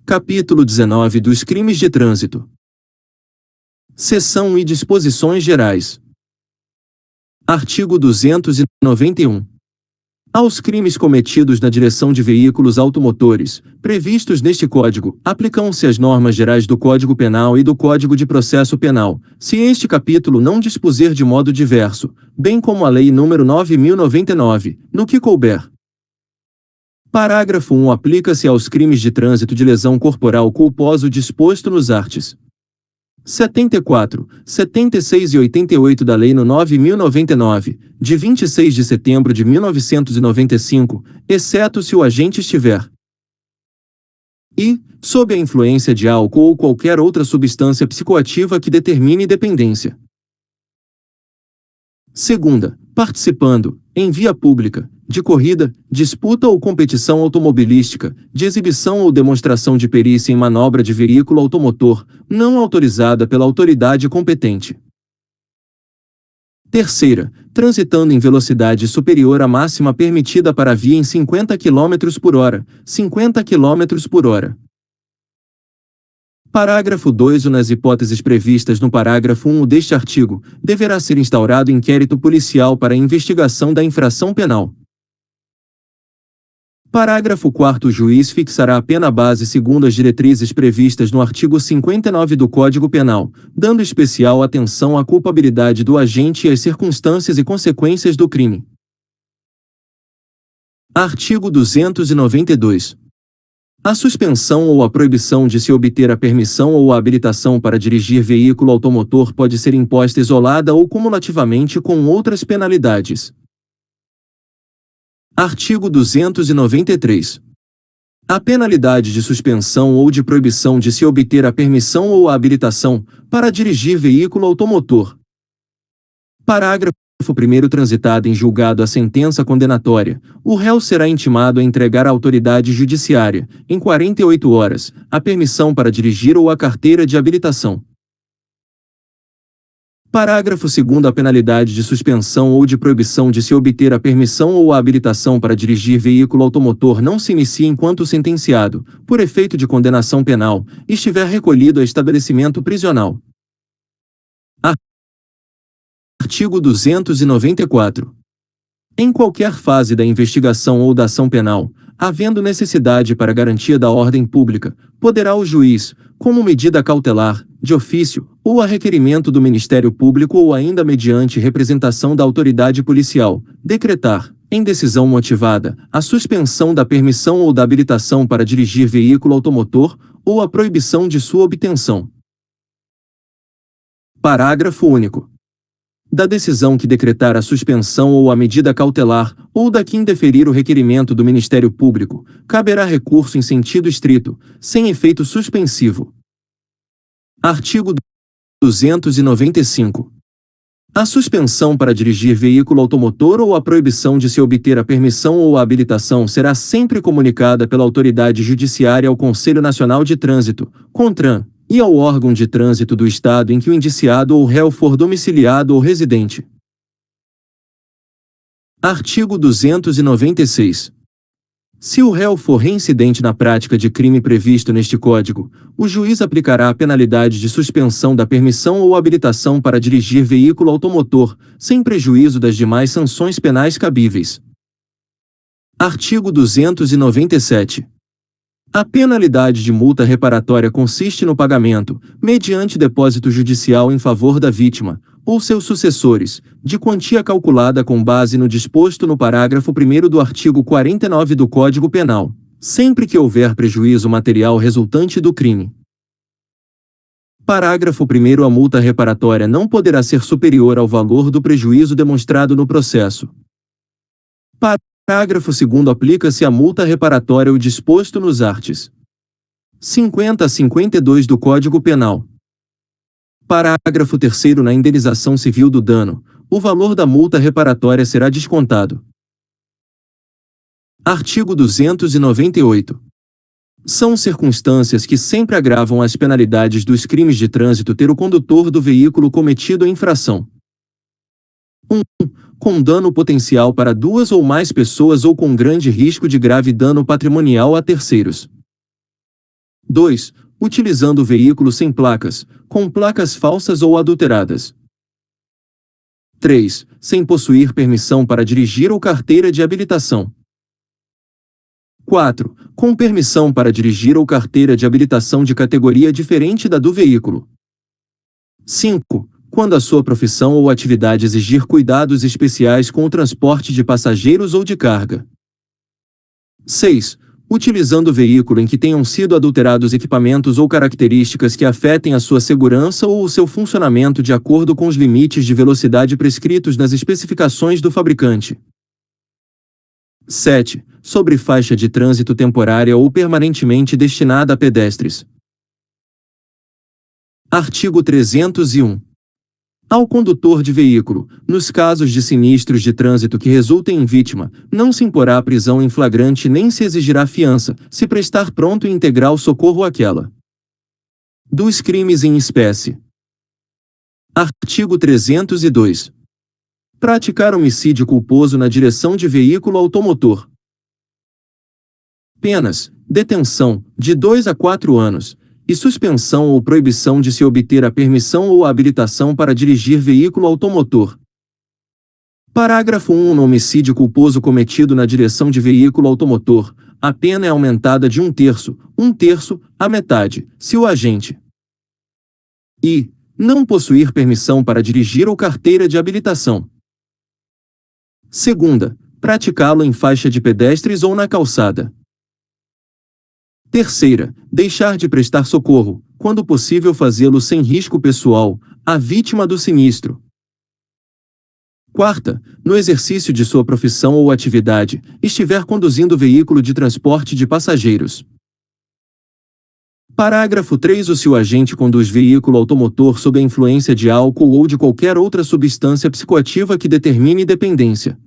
Capítulo 19 dos Crimes de Trânsito. Seção 1 e Disposições Gerais. Artigo 291. Aos crimes cometidos na direção de veículos automotores, previstos neste Código, aplicam-se as normas gerais do Código Penal e do Código de Processo Penal, se este capítulo não dispuser de modo diverso, bem como a Lei nº 9.099, no que couber. Parágrafo 1. Aplica-se aos crimes de trânsito de lesão corporal culposo disposto nos arts. 74, 76 e 88 da Lei nº 9.099, de 26 de setembro de 1995, exceto se o agente estiver e, sob a influência de álcool ou qualquer outra substância psicoativa que determine dependência. Segunda, participando, em via pública, de corrida, disputa ou competição automobilística, de exibição ou demonstração de perícia em manobra de veículo automotor, não autorizada pela autoridade competente. Terceira, transitando em velocidade superior à máxima permitida para a via em 50 km por hora, 50 km por hora. Parágrafo 2. Nas hipóteses previstas no parágrafo 1 deste artigo, deverá ser instaurado inquérito policial para a investigação da infração penal. Parágrafo 4. O juiz fixará a pena base segundo as diretrizes previstas no artigo 59 do Código Penal, dando especial atenção à culpabilidade do agente e às circunstâncias e consequências do crime. Artigo 292. A suspensão ou a proibição de se obter a permissão ou a habilitação para dirigir veículo automotor pode ser imposta isolada ou cumulativamente com outras penalidades. Artigo 293. A penalidade de suspensão ou de proibição de se obter a permissão ou a habilitação para dirigir veículo automotor. Parágrafo 1º. Transitada em julgado a sentença condenatória, o réu será intimado a entregar à autoridade judiciária, em 48 horas, a permissão para dirigir ou a carteira de habilitação. Parágrafo 2º. A penalidade de suspensão ou de proibição de se obter a permissão ou a habilitação para dirigir veículo automotor não se inicia enquanto o sentenciado, por efeito de condenação penal, estiver recolhido a estabelecimento prisional. Artigo 294. Em qualquer fase da investigação ou da ação penal, havendo necessidade para garantia da ordem pública, poderá o juiz, como medida cautelar, de ofício, ou a requerimento do Ministério Público ou ainda mediante representação da autoridade policial, decretar, em decisão motivada, a suspensão da permissão ou da habilitação para dirigir veículo automotor, ou a proibição de sua obtenção. Parágrafo único. Da decisão que decretar a suspensão ou a medida cautelar, ou da que indeferir o requerimento do Ministério Público, caberá recurso em sentido estrito, sem efeito suspensivo. Artigo 295. A suspensão para dirigir veículo automotor ou a proibição de se obter a permissão ou a habilitação será sempre comunicada pela autoridade judiciária ao Conselho Nacional de Trânsito, CONTRAN, e ao órgão de trânsito do Estado em que o indiciado ou réu for domiciliado ou residente. Artigo 296. Se o réu for reincidente na prática de crime previsto neste Código, o juiz aplicará a penalidade de suspensão da permissão ou habilitação para dirigir veículo automotor, sem prejuízo das demais sanções penais cabíveis. Artigo 297. A penalidade de multa reparatória consiste no pagamento, mediante depósito judicial em favor da vítima, ou seus sucessores, de quantia calculada com base no disposto no parágrafo 1º do artigo 49 do Código Penal, sempre que houver prejuízo material resultante do crime. Parágrafo 1º. A multa reparatória não poderá ser superior ao valor do prejuízo demonstrado no processo. Parágrafo 2º. Aplica-se a multa reparatória o disposto nos arts. 50 a 52 do Código Penal. Parágrafo 3º. Na indenização civil do dano, o valor da multa reparatória será descontado. Artigo 298. São circunstâncias que sempre agravam as penalidades dos crimes de trânsito ter o condutor do veículo cometido a infração. 1. Com dano potencial para duas ou mais pessoas ou com grande risco de grave dano patrimonial a terceiros. 2. Utilizando o veículo sem placas, com placas falsas ou adulteradas. 3. Sem possuir permissão para dirigir ou carteira de habilitação. 4. Com permissão para dirigir ou carteira de habilitação de categoria diferente da do veículo. 5. Quando a sua profissão ou atividade exigir cuidados especiais com o transporte de passageiros ou de carga. 6. Utilizando o veículo em que tenham sido adulterados equipamentos ou características que afetem a sua segurança ou o seu funcionamento de acordo com os limites de velocidade prescritos nas especificações do fabricante. 7. Sobre faixa de trânsito temporária ou permanentemente destinada a pedestres. Artigo 301. Ao condutor de veículo, nos casos de sinistros de trânsito que resultem em vítima, não se imporá prisão em flagrante nem se exigirá fiança, se prestar pronto e integral socorro àquela. Dos crimes em espécie. Artigo 302. Praticar homicídio culposo na direção de veículo automotor. Penas: detenção, de 2 a 4 anos, e suspensão ou proibição de se obter a permissão ou a habilitação para dirigir veículo automotor. Parágrafo 1. No homicídio culposo cometido na direção de veículo automotor, a pena é aumentada de 1/3, a metade, se o agente e não possuir permissão para dirigir ou carteira de habilitação. Segunda, praticá-lo em faixa de pedestres ou na calçada. Terceira, deixar de prestar socorro, quando possível fazê-lo sem risco pessoal, à vítima do sinistro. Quarta, no exercício de sua profissão ou atividade, estiver conduzindo veículo de transporte de passageiros. Parágrafo 3. Se o agente conduz veículo automotor sob a influência de álcool ou de qualquer outra substância psicoativa que determine dependência.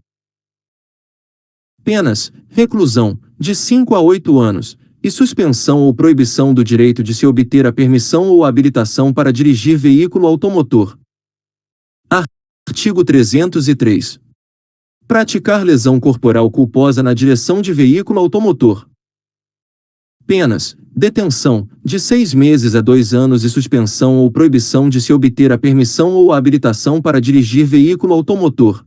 Penas: reclusão, de 5 a 8 anos, e suspensão ou proibição do direito de se obter a permissão ou a habilitação para dirigir veículo automotor. Artigo 303. Praticar lesão corporal culposa na direção de veículo automotor. Penas: detenção, de 6 meses a 2 anos e suspensão ou proibição de se obter a permissão ou a habilitação para dirigir veículo automotor.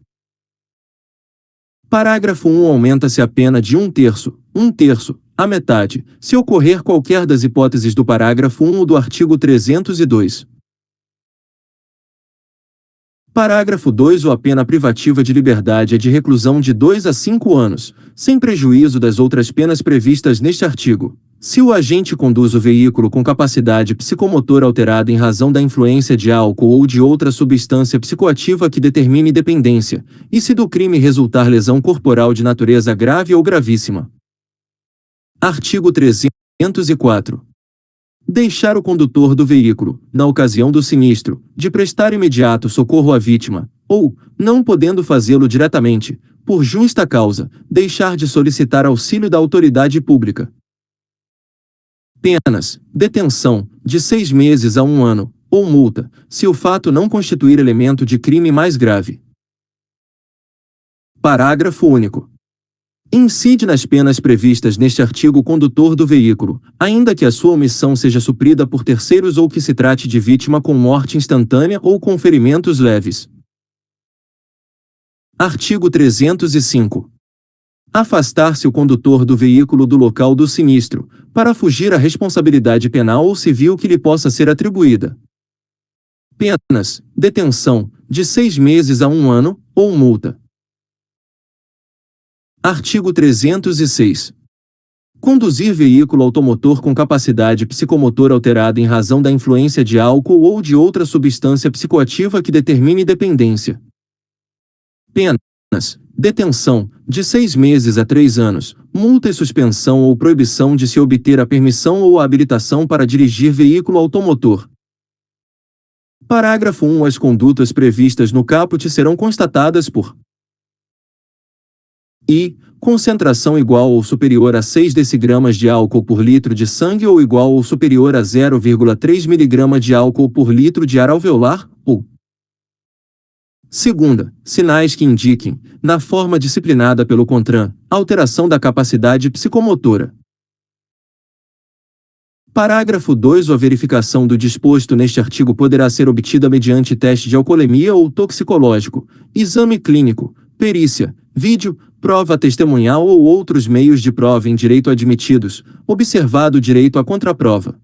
Parágrafo 1. Aumenta-se a pena de 1/3, a metade, se ocorrer qualquer das hipóteses do parágrafo 1 do artigo 302. Parágrafo 2. A pena privativa de liberdade é de reclusão de 2 a 5 anos, sem prejuízo das outras penas previstas neste artigo, se o agente conduz o veículo com capacidade psicomotora alterada em razão da influência de álcool ou de outra substância psicoativa que determine dependência, e se do crime resultar lesão corporal de natureza grave ou gravíssima. Artigo 304. Deixar o condutor do veículo, na ocasião do sinistro, de prestar imediato socorro à vítima, ou, não podendo fazê-lo diretamente, por justa causa, deixar de solicitar auxílio da autoridade pública. Penas: detenção, de 6 meses a 1 ano, ou multa, se o fato não constituir elemento de crime mais grave. Parágrafo único. Incide nas penas previstas neste artigo o condutor do veículo, ainda que a sua omissão seja suprida por terceiros ou que se trate de vítima com morte instantânea ou com ferimentos leves. Artigo 305. Afastar-se o condutor do veículo do local do sinistro, para fugir à responsabilidade penal ou civil que lhe possa ser atribuída. Penas: detenção, de 6 meses a 1 ano, ou multa. Artigo 306. Conduzir veículo automotor com capacidade psicomotora alterada em razão da influência de álcool ou de outra substância psicoativa que determine dependência. Penas: detenção, de 6 meses a 3 anos, multa e suspensão ou proibição de se obter a permissão ou a habilitação para dirigir veículo automotor. Parágrafo 1. As condutas previstas no caput serão constatadas por concentração igual ou superior a 6 decigramas de álcool por litro de sangue ou igual ou superior a 0,3 mg de álcool por litro de ar alveolar, ou segunda, sinais que indiquem, na forma disciplinada pelo CONTRAN, alteração da capacidade psicomotora. Parágrafo 2. A verificação do disposto neste artigo poderá ser obtida mediante teste de alcoolemia ou toxicológico, exame clínico, perícia, vídeo, prova testemunhal ou outros meios de prova em direito admitidos, observado o direito à contraprova.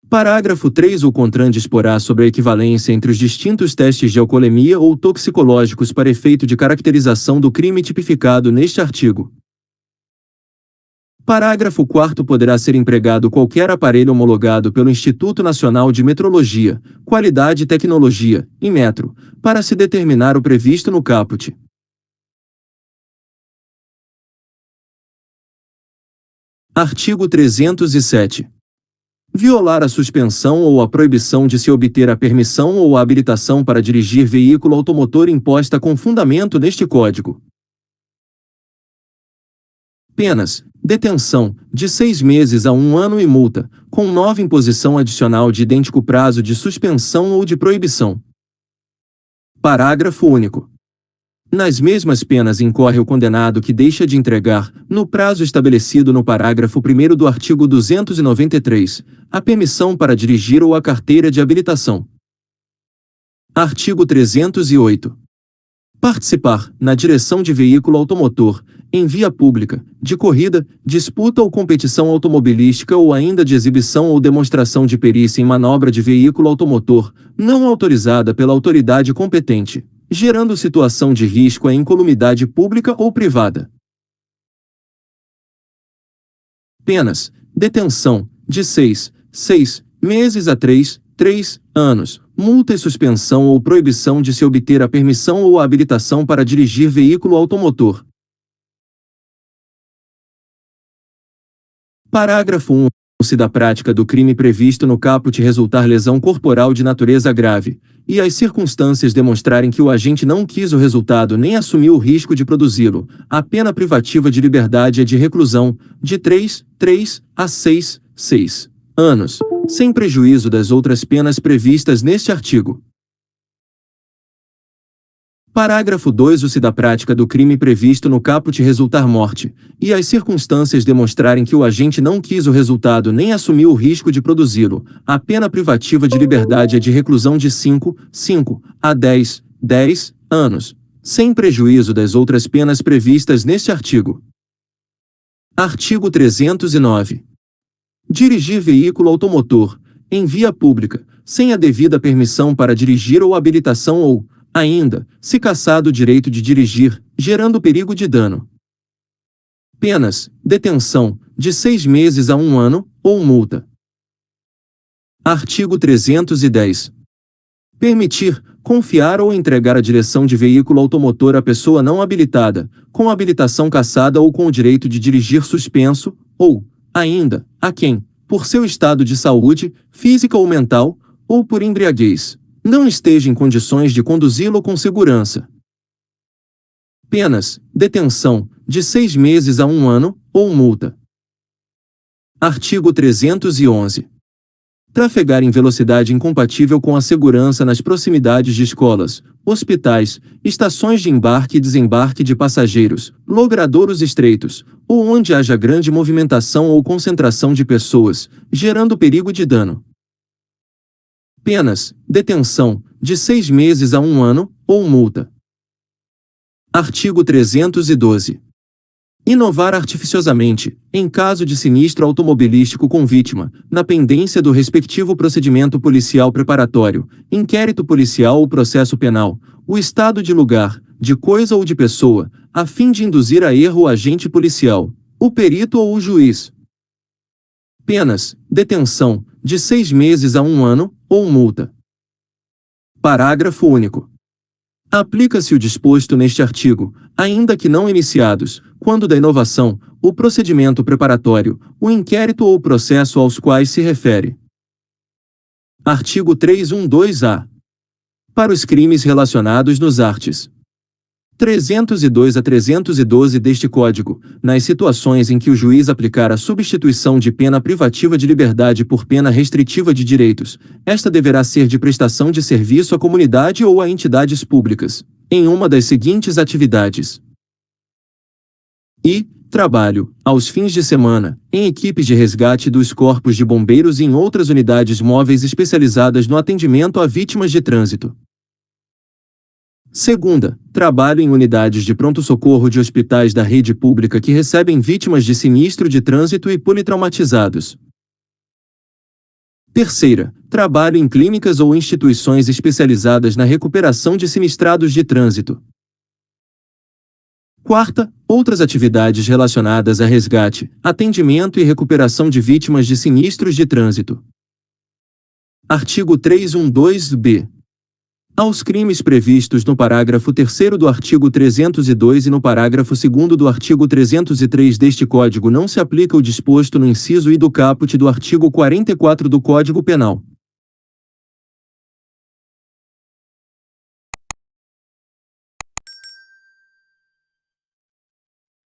Parágrafo 3. O CONTRAN disporá sobre a equivalência entre os distintos testes de alcoolemia ou toxicológicos para efeito de caracterização do crime tipificado neste artigo. Parágrafo 4. Poderá ser empregado qualquer aparelho homologado pelo Instituto Nacional de Metrologia, Qualidade e Tecnologia, Inmetro, para se determinar o previsto no caput. Artigo 307. Violar a suspensão ou a proibição de se obter a permissão ou a habilitação para dirigir veículo automotor imposta com fundamento neste Código. Penas: detenção, de 6 meses a 1 ano e multa, com nova imposição adicional de idêntico prazo de suspensão ou de proibição. Parágrafo único. Nas mesmas penas incorre o condenado que deixa de entregar, no prazo estabelecido no parágrafo 1º do artigo 293, a permissão para dirigir ou a carteira de habilitação. Artigo 308. Participar, na direção de veículo automotor, em via pública, de corrida, disputa ou competição automobilística ou ainda de exibição ou demonstração de perícia em manobra de veículo automotor, não autorizada pela autoridade competente, gerando situação de risco à incolumidade pública ou privada. Penas: detenção, de 6 meses a 3 anos, multa e suspensão ou proibição de se obter a permissão ou a habilitação para dirigir veículo automotor. Parágrafo 1. Se da prática do crime previsto no caput resultar lesão corporal de natureza grave, e as circunstâncias demonstrarem que o agente não quis o resultado nem assumiu o risco de produzi-lo, a pena privativa de liberdade é de reclusão, de 3 a 6 anos, sem prejuízo das outras penas previstas neste artigo. Parágrafo 2. Se da prática do crime previsto no caput resultar morte, e as circunstâncias demonstrarem que o agente não quis o resultado nem assumiu o risco de produzi-lo, a pena privativa de liberdade é de reclusão de 5 a 10 anos, sem prejuízo das outras penas previstas neste artigo. Artigo 309. Dirigir veículo automotor, em via pública, sem a devida permissão para dirigir ou habilitação ou, ainda, se cassado o direito de dirigir, gerando perigo de dano. Penas: detenção, de 6 meses a 1 ano, ou multa. Artigo 310. Permitir, confiar ou entregar a direção de veículo automotor à pessoa não habilitada, com habilitação cassada ou com o direito de dirigir suspenso, ou, ainda, a quem, por seu estado de saúde, física ou mental, ou por embriaguez, não esteja em condições de conduzi-lo com segurança. Penas: detenção, de 6 meses a 1 ano, ou multa. Artigo 311. Trafegar em velocidade incompatível com a segurança nas proximidades de escolas, hospitais, estações de embarque e desembarque de passageiros, logradouros estreitos, ou onde haja grande movimentação ou concentração de pessoas, gerando perigo de dano. Penas: detenção, de 6 meses a 1 ano, ou multa. Artigo 312. Inovar artificiosamente, em caso de sinistro automobilístico com vítima, na pendência do respectivo procedimento policial preparatório, inquérito policial ou processo penal, o estado de lugar, de coisa ou de pessoa, a fim de induzir a erro o agente policial, o perito ou o juiz. Penas: detenção, de 6 meses a 1 ano, ou multa. Parágrafo único. Aplica-se o disposto neste artigo, ainda que não iniciados, quando da inovação, o procedimento preparatório, o inquérito ou o processo aos quais se refere. Artigo 312-A. Para os crimes relacionados nos arts. 302 a 312 deste Código, nas situações em que o juiz aplicar a substituição de pena privativa de liberdade por pena restritiva de direitos, esta deverá ser de prestação de serviço à comunidade ou a entidades públicas, em uma das seguintes atividades. Trabalho, aos fins de semana, em equipes de resgate dos corpos de bombeiros e em outras unidades móveis especializadas no atendimento a vítimas de trânsito. Segunda, trabalho em unidades de pronto-socorro de hospitais da rede pública que recebem vítimas de sinistro de trânsito e politraumatizados. Terceira, trabalho em clínicas ou instituições especializadas na recuperação de sinistrados de trânsito. Quarta, outras atividades relacionadas a resgate, atendimento e recuperação de vítimas de sinistros de trânsito. Artigo 312-B. Aos crimes previstos no parágrafo 3º do artigo 302 e no parágrafo 2º do artigo 303 deste Código não se aplica o disposto no inciso I do caput do artigo 44 do Código Penal.